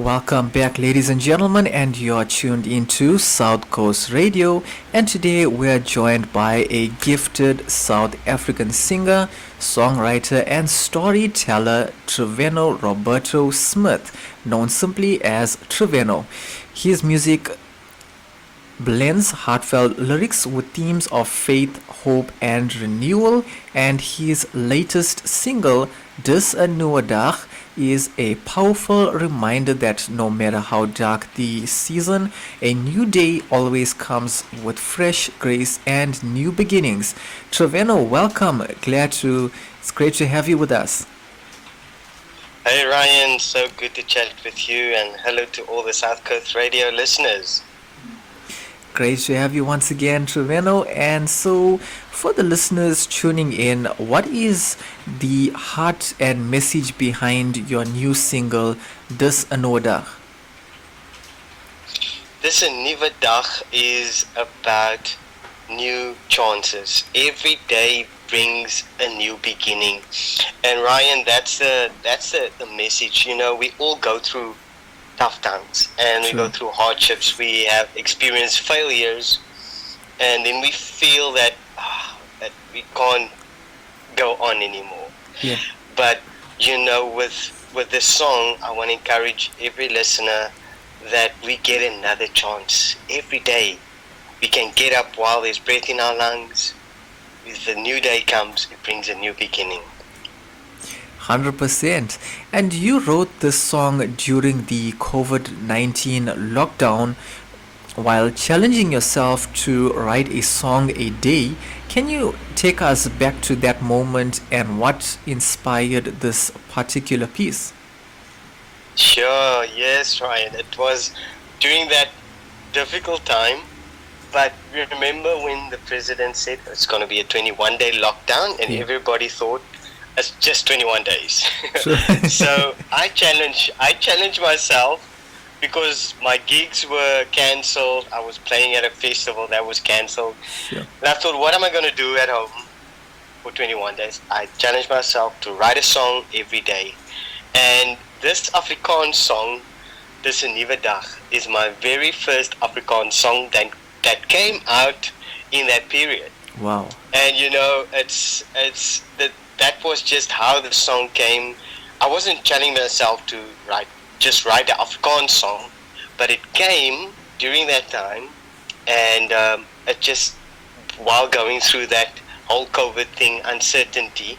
Welcome back, ladies and gentlemen, and you're tuned into South Coast Radio. And today we're joined by a gifted South African singer, songwriter, and storyteller, Triveno Roberto Smith, known simply as Triveno. His music blends heartfelt lyrics with themes of faith, hope, and renewal, and his latest single, N Nuwe Dag, is a powerful reminder that no matter how dark the season, a new day always comes with fresh grace and new beginnings. Triveno, welcome. It's great to have you with us. Hey Ryan, so good to chat with you, and hello to all the South Coast Radio listeners. Great to have you once again, Triveno. And so, for the listeners tuning in, what is the heart and message behind your new single, Dis 'n Nuwe Dag? Dis 'n Nuwe Dag is about new chances. Every day brings a new beginning. And Ryan, that's the message. You know, we all go through tough times and we go through hardships. We have experienced failures, and then we feel that we can't go on anymore. Yeah. But you know, with this song, I want to encourage every listener that we get another chance every day. We can get up while there's breath in our lungs. If the new day comes, it brings a new beginning. 100%. And you wrote this song during the COVID-19 lockdown while challenging yourself to write a song a day. Can you take us back to that moment and what inspired this particular piece? Sure, yes, Ryan. It was during that difficult time, but remember when the president said it's going to be a 21-day lockdown, and everybody thought it's just 21 days. So I challenged myself because my gigs were cancelled. I was playing at a festival that was cancelled. Sure. And I thought, what am I going to do at home for 21 days? I challenged myself to write a song every day. And this Afrikaans song, Dis 'n Nuwe Dag, is my very first Afrikaans song that came out in that period. Wow. And you know, that was just how the song came. I wasn't challenging myself to write the Afrikaans song, but it came during that time, and it just, while going through that whole COVID thing, uncertainty,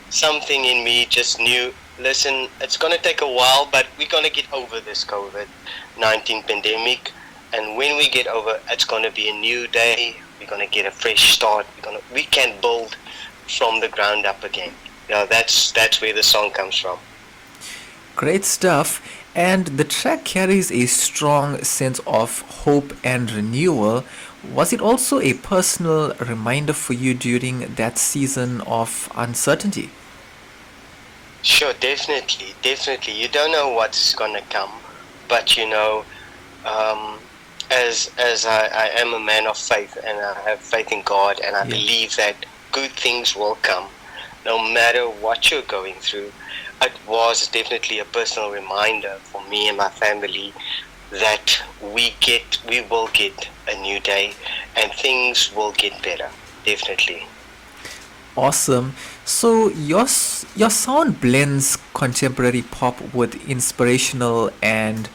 something in me just knew, listen, it's going to take a while, but we're going to get over this COVID-19 pandemic, and when we get over, it's going to be a new day. We're going to get a fresh start. We can build from the ground up again. You know, that's where the song comes from. Great stuff. And the track carries a strong sense of hope and renewal. Was it also a personal reminder for you during that season of uncertainty? Sure, definitely. You don't know what's gonna come, but you know, as I am a man of faith, and I have faith in God, and I believe that good things will come, no matter what you're going through. It was definitely a personal reminder for me and my family that we will get a new day, and things will get better, definitely. Awesome. So your sound blends contemporary pop with inspirational and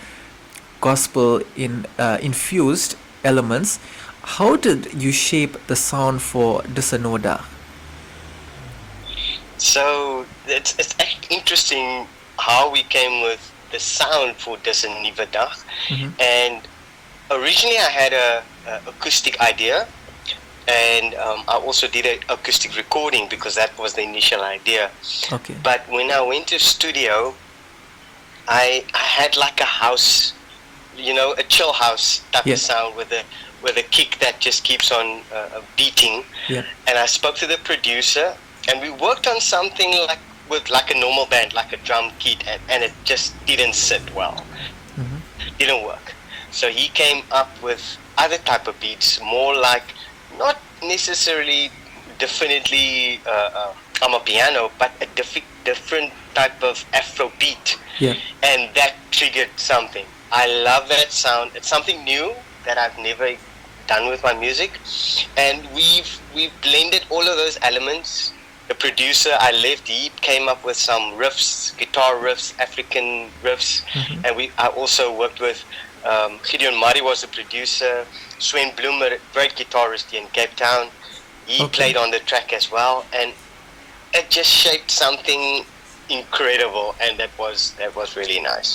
gospel infused elements. How did you shape the sound for Dis 'n Nuwe Dag? So it's actually interesting how we came with the sound for Dis 'n Nuwe Dag. And originally I had a acoustic idea, and I also did an acoustic recording because that was the initial idea. Okay. But when I went to studio, I had like a house, you know, a chill house type of sound with a kick that just keeps on beating. Yeah. And I spoke to the producer, and we worked on something with a normal band, like a drum kit, and it just didn't sit well. Didn't work. So he came up with other type of beats, more like, not necessarily definitely on a piano, but a different type of Afro beat, Yeah. and that triggered something. I love that sound. It's something new that I've never done with my music, and we've blended all of those elements. The producer I left, he came up with some riffs, guitar riffs, African riffs, and I also worked with Gideon Mari was the producer, Sven Bloemer, great guitarist in Cape Town. He Okay. played on the track as well, and it just shaped something incredible, and that was really nice.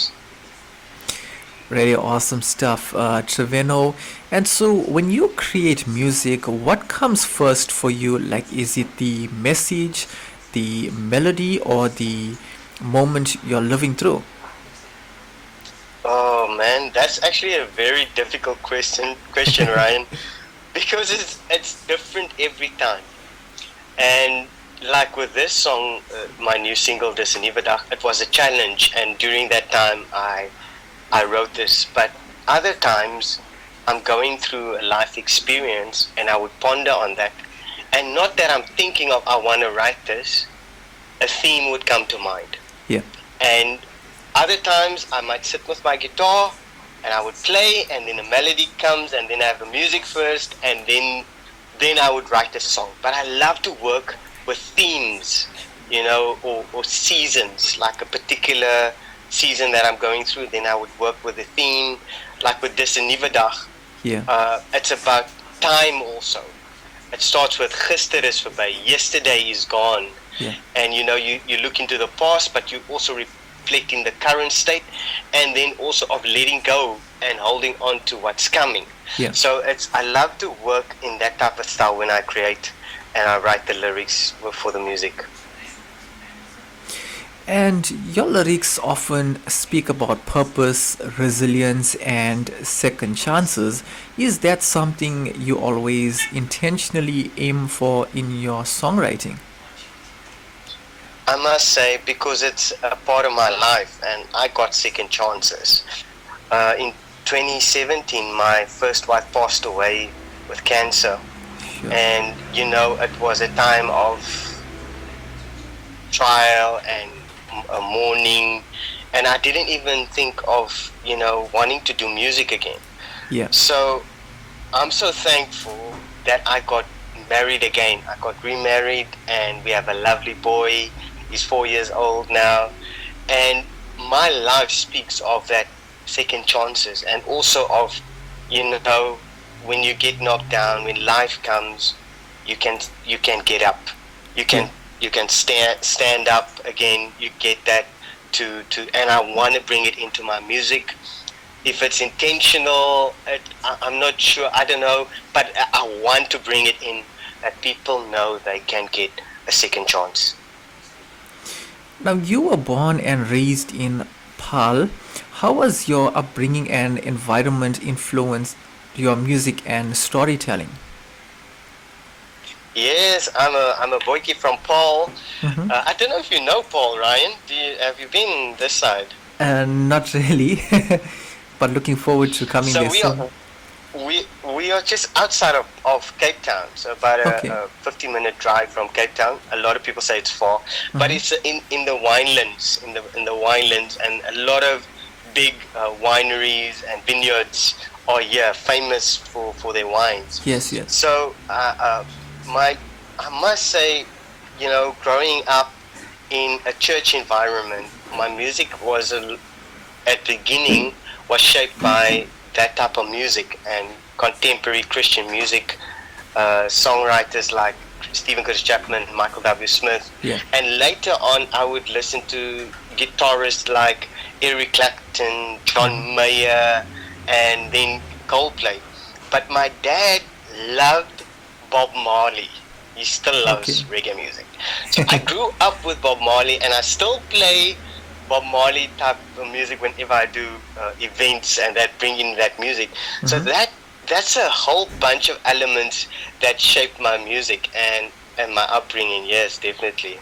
Really awesome stuff, Triveno. And so, when you create music, what comes first for you? Like, is it the message, the melody, or the moment you're living through? Oh man, that's actually a very difficult question, Ryan, because it's different every time. And like with this song, my new single, S N Nuwe Dag, it was a challenge, and during that time, I wrote this. But other times, I'm going through a life experience, and I would ponder on that, and not that I'm thinking of I want to write this, a theme would come to mind. Yeah. And other times I might sit with my guitar and I would play, and then a melody comes, and then I have the music first, and then I would write a song. But I love to work with themes, or seasons, like a particular season that I'm going through. Then I would work with a theme, like with S N Nuwe Dag. Yeah. It's about time also. It starts with gister is verby, yesterday is gone. Yeah. And you look into the past, but you also reflect in the current state, and then also of letting go and holding on to what's coming. Yeah. So I love to work in that type of style when I create and I write the lyrics for the music. And your lyrics often speak about purpose, resilience, and second chances. Is that something you always intentionally aim for in your songwriting? I must say, because it's a part of my life, and I got second chances. In 2017, my first wife passed away with cancer. Sure. And it was a time of trial and mourning, and I didn't even think of wanting to do music again. Yeah. So I'm so thankful that I got married again. I got remarried, and we have a lovely boy. He's 4 years old now, and my life speaks of that second chances, and also of when you get knocked down, when life comes, you can get up, you can stand up again. You get that and I want to bring it into my music. If it's intentional, I'm not sure, I don't know, but I want to bring it in, that people know they can get a second chance. Now, you were born and raised in Paarl. How was your upbringing and environment influenced your music and storytelling? Yes, I'm a boykie from Paul. Mm-hmm. I don't know if you know Paul, Ryan. Have you been this side? Not really, but looking forward to coming So there we soon. are we are just outside of Cape Town, so about Okay. a 50-minute drive from Cape Town. A lot of people say it's far, but it's in the winelands, in the winelands, and a lot of big wineries and vineyards are here, famous for their wines. Yes, yes. So I must say, growing up in a church environment, my music was at the beginning was shaped by that type of music and contemporary Christian music, songwriters like Stephen Curtis Chapman, Michael W. Smith, Yeah. and later on I would listen to guitarists like Eric Clapton, John Mayer, and then Coldplay. But my dad loved Bob Marley. He still loves reggae music. So I grew up with Bob Marley, and I still play Bob Marley type of music whenever I do events and that bring in that music. So that's a whole bunch of elements that shaped my music and my upbringing. Yes, definitely.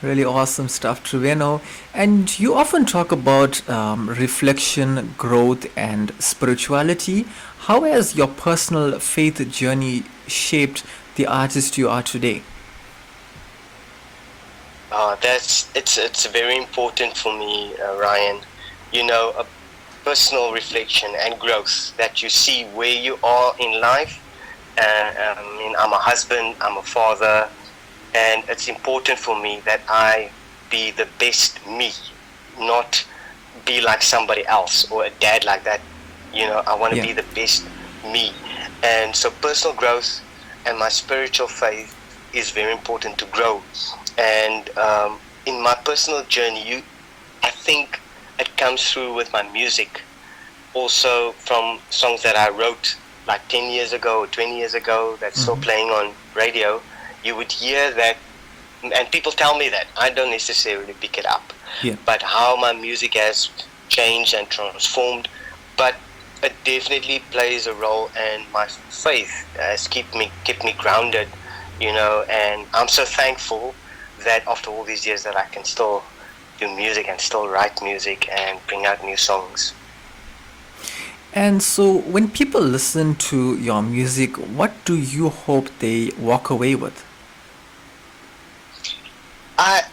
Really awesome stuff, Triveno. And you often talk about reflection, growth, and spirituality. How has your personal faith journey shaped the artist you are today? That's it's very important for me, Ryan. You know, a personal reflection and growth that you see where you are in life. I mean, I'm a husband, I'm a father, and it's important for me that I be the best me, not be like somebody else or a dad like that. You know, I want to Yeah. be the best me. And so personal growth and my spiritual faith is very important to grow. And in my personal journey, I think it comes through with my music. Also from songs that I wrote like 10 years ago or 20 years ago that's still Mm-hmm. playing on radio, you would hear that, and people tell me that. I don't necessarily pick it up. Yeah. But how my music has changed and transformed, but it definitely plays a role, and my faith has kept me grounded, you know, and I'm so thankful that after all these years that I can still do music and still write music and bring out new songs. And so, when people listen to your music, what do you hope they walk away with? I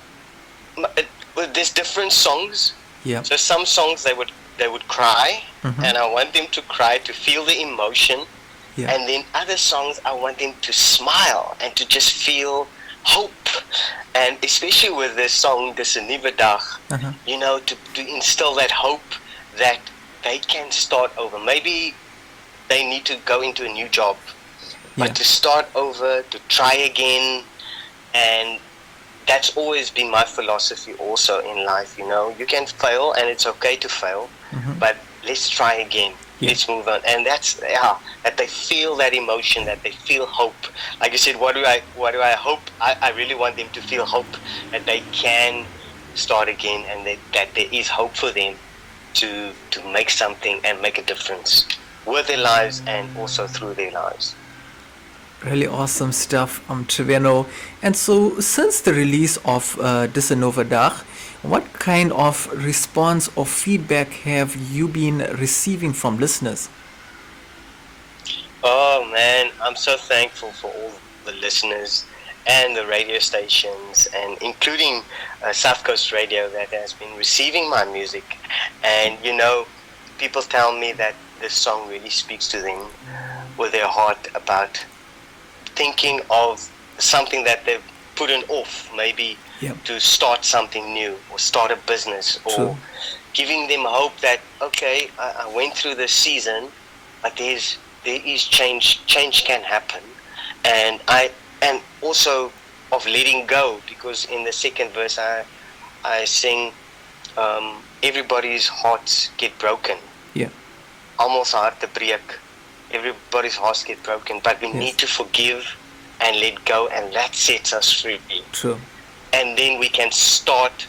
well, there's different songs. Yeah. So some songs they would cry, Mm-hmm. and I want them to cry to feel the emotion. Yeah. And then other songs I want them to smile and to just feel hope. And especially with this song, this N Nuwe Dag, Uh-huh. you know, to instill that hope that they can start over. Maybe they need to go into a new job, but Yeah. to start over, to try again. And that's always been my philosophy also in life, you know. You can fail and it's okay to fail, Mm-hmm. but let's try again. Yeah. Let's move on. And that's, yeah, that they feel that emotion, that they feel hope. Like you said, what do I hope? I really want them to feel hope, that they can start again, and that there is hope for them to make something and make a difference with their lives and also through their lives. Really awesome stuff, Triveno. And so, since the release of this N Nuwe Dag, what kind of response or feedback have you been receiving from listeners? Oh man, I'm so thankful for all the listeners and the radio stations, and including South Coast Radio that has been receiving my music. And you know, people tell me that this song really speaks to them with their heart about thinking of something that they've put on off, maybe Yep. to start something new or start a business, or True. giving them hope that okay, I went through this season, but there is change. Change can happen, and also of letting go, because in the second verse I sing, everybody's hearts get broken. Yeah. Almost hard to break. Everybody's hearts get broken, but we Yes. need to forgive and let go, and that sets us free. True. And then we can start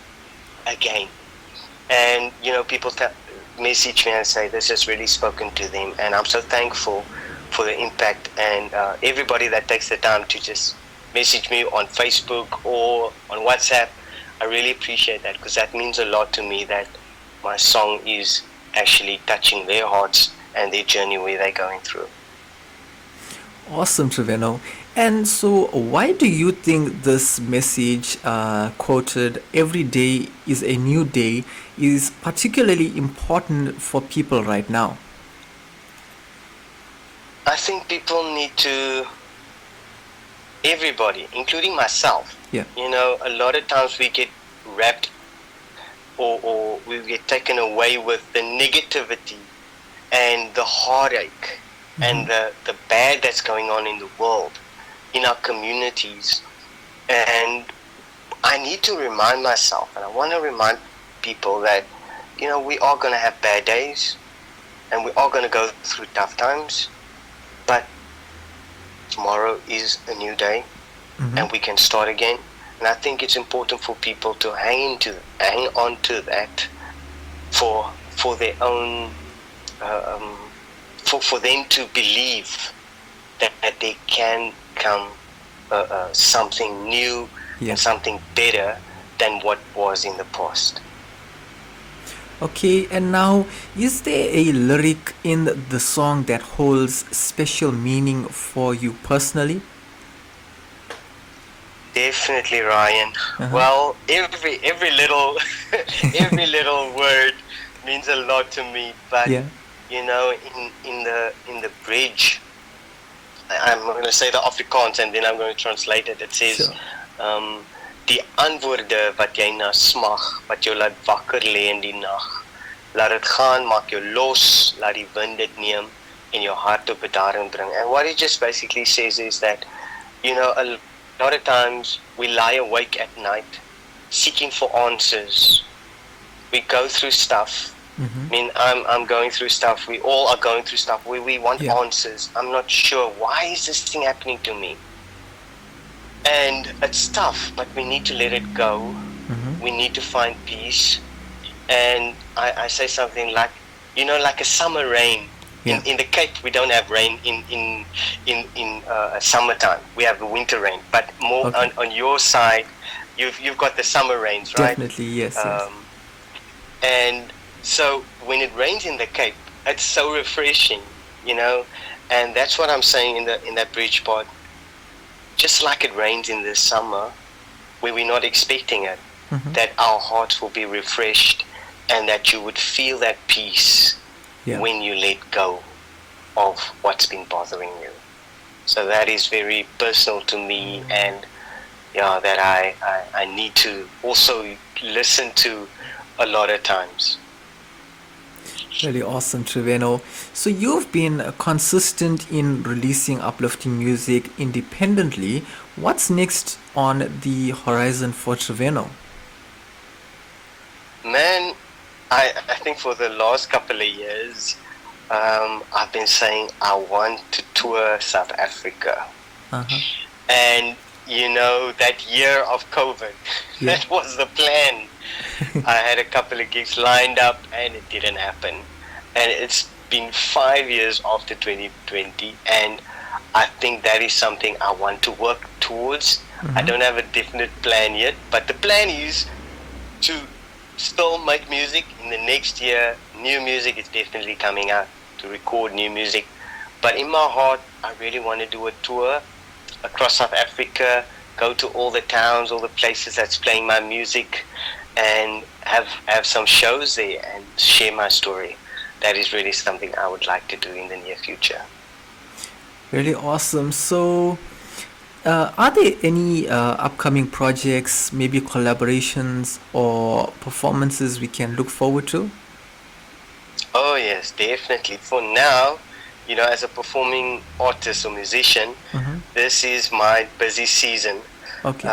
again. And you know, people message me and say this has really spoken to them, and I'm so thankful for the impact. And everybody that takes the time to just message me on Facebook or on WhatsApp, I really appreciate that, because that means a lot to me, that my song is actually touching their hearts and their journey where they're going through. Awesome, Triveno. And so, why do you think this message, quoted, every day is a new day, is particularly important for people right now? I think people need to, everybody, including myself, Yeah. you know, a lot of times we get wrapped, or we get taken away with the negativity and the heartache and the bad that's going on in the world, in our communities. And I need to remind myself, and I want to remind people that, you know, we are going to have bad days, and we are going to go through tough times, but tomorrow is a new day, and we can start again. And I think it's important for people to hang on to that for their own, for them to believe that there can come something new, Yeah. and something better than what was in the past. Okay, and now, is there a lyric in the song that holds special meaning for you personally? Definitely, Ryan. Uh-huh. Well, every little every little word means a lot to me. But Yeah, in the bridge, I'm going to say the Afrikaans and then I'm going to translate it. It says, sure. um, die antwoorde wat jy na smag, wat jou laat wakker lê in die nag. Laat dit gaan, maak jou los, laat die wind dit neem en jou hart tot bedaring bring. And what it just basically says is that, a lot of times we lie awake at night seeking for answers. We go through stuff. Mm-hmm. I mean, I'm going through stuff. We all are going through stuff where we want Yeah. answers. I'm not sure, why is this thing happening to me? And it's tough, but we need to let it go. Mm-hmm. We need to find peace. And I say something like, like a summer rain. Yeah. In the Cape, we don't have rain in summertime. We have the winter rain. But more Okay. on your side, you've got the summer rains, right? Definitely, yes, yes. And so when it rains in the Cape, it's so refreshing, and that's what I'm saying in that bridge part. Just like it rains in the summer, where we're not expecting it, Mm-hmm. that our hearts will be refreshed, and that you would feel that peace Yeah. when you let go of what's been bothering you. So that is very personal to me, and that I need to also listen to a lot of times. Really awesome, Triveno. So you've been consistent in releasing uplifting music independently. What's next on the horizon for Triveno? Man, I think for the last couple of years, I've been saying I want to tour South Africa. Uh-huh. And, that year of COVID, Yeah. that was the plan. I had a couple of gigs lined up and it didn't happen. And it's been 5 years after 2020, and I think that is something I want to work towards. I don't have a definite plan yet, but the plan is to still make music in the next year. New music is definitely coming out, to record new music. But in my heart, I really want to do a tour across South Africa, go to all the towns, all the places that's playing my music, and have some shows there and share my story. That is really something I would like to do in the near future. Really awesome. So, are there any upcoming projects, maybe collaborations or performances we can look forward to? Oh yes, definitely. For now, as a performing artist or musician, Mm-hmm. this is my busy season. Okay.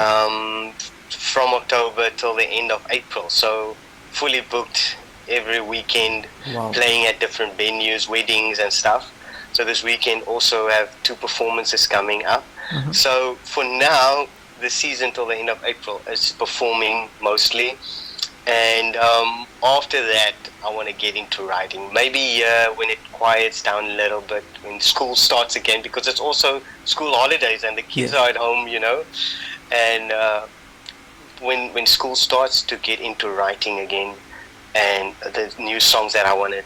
From October till the end of April. So fully booked every weekend, Wow. playing at different venues, weddings and stuff. So this weekend also have 2 performances coming up. Mhm. So for now, the season till the end of April is performing mostly. And after that, I want to get into writing. Maybe when it quiets down a little bit, when school starts again, because it's also school holidays and the kids Yeah. are at home, And when school starts, to get into writing again, and the new songs that I want to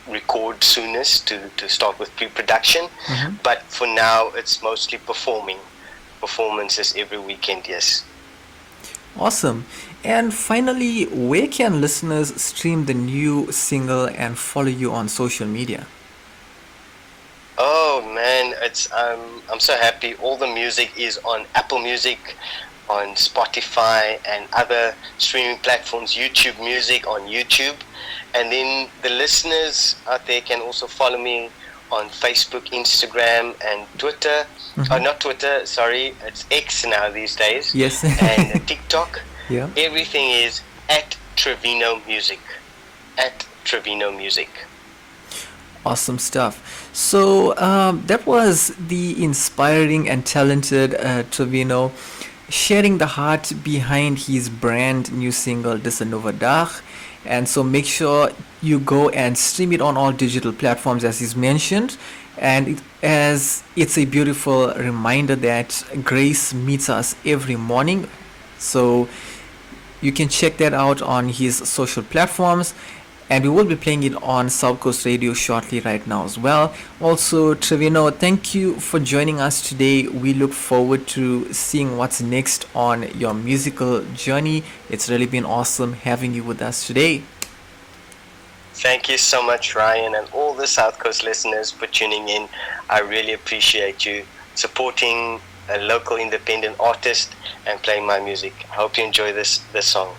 record soonest, to start with pre-production. Mhm. But for now, it's mostly performances every weekend. Yes. Awesome. And finally, where can listeners stream the new single and follow you on social media? Oh man, I'm so happy. All the music is on Apple Music, on Spotify, and other streaming platforms. YouTube Music on YouTube, and then the listeners out there can also follow me on Facebook, Instagram, and Twitter. Mhm. Not Twitter, sorry, it's X now these days. Yes. And TikTok. Yeah. Everything is at Triveno Music. At Triveno Music. Awesome stuff. So that was the inspiring and talented Triveno sharing the heart behind his brand new single, N Nuwe Dag. And so make sure you go and stream it on all digital platforms as is mentioned. And as it's a beautiful reminder that grace meets us every morning. So you can check that out on his social platforms. and we will be playing it on South Coast Radio shortly right now as well. Also, Triveno, thank you for joining us today. We look forward to seeing what's next on your musical journey. It's really been awesome having you with us today. Thank you so much, Ryan, and all the South Coast listeners for tuning in. I really appreciate you supporting a local independent artist and playing my music. I hope you enjoy this song.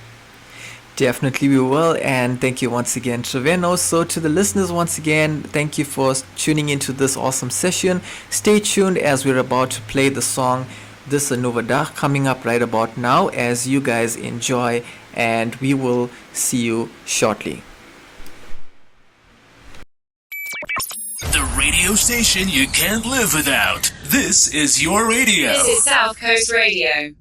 Definitely we will, and thank you once again, Triveno. So to the listeners, once again, thank you for tuning into this awesome session. Stay tuned as we're about to play the song This N Nuwe Dag coming up right about now as you guys enjoy, and we will see you shortly. The radio station you can't live without. This is your radio. This is South Coast Radio.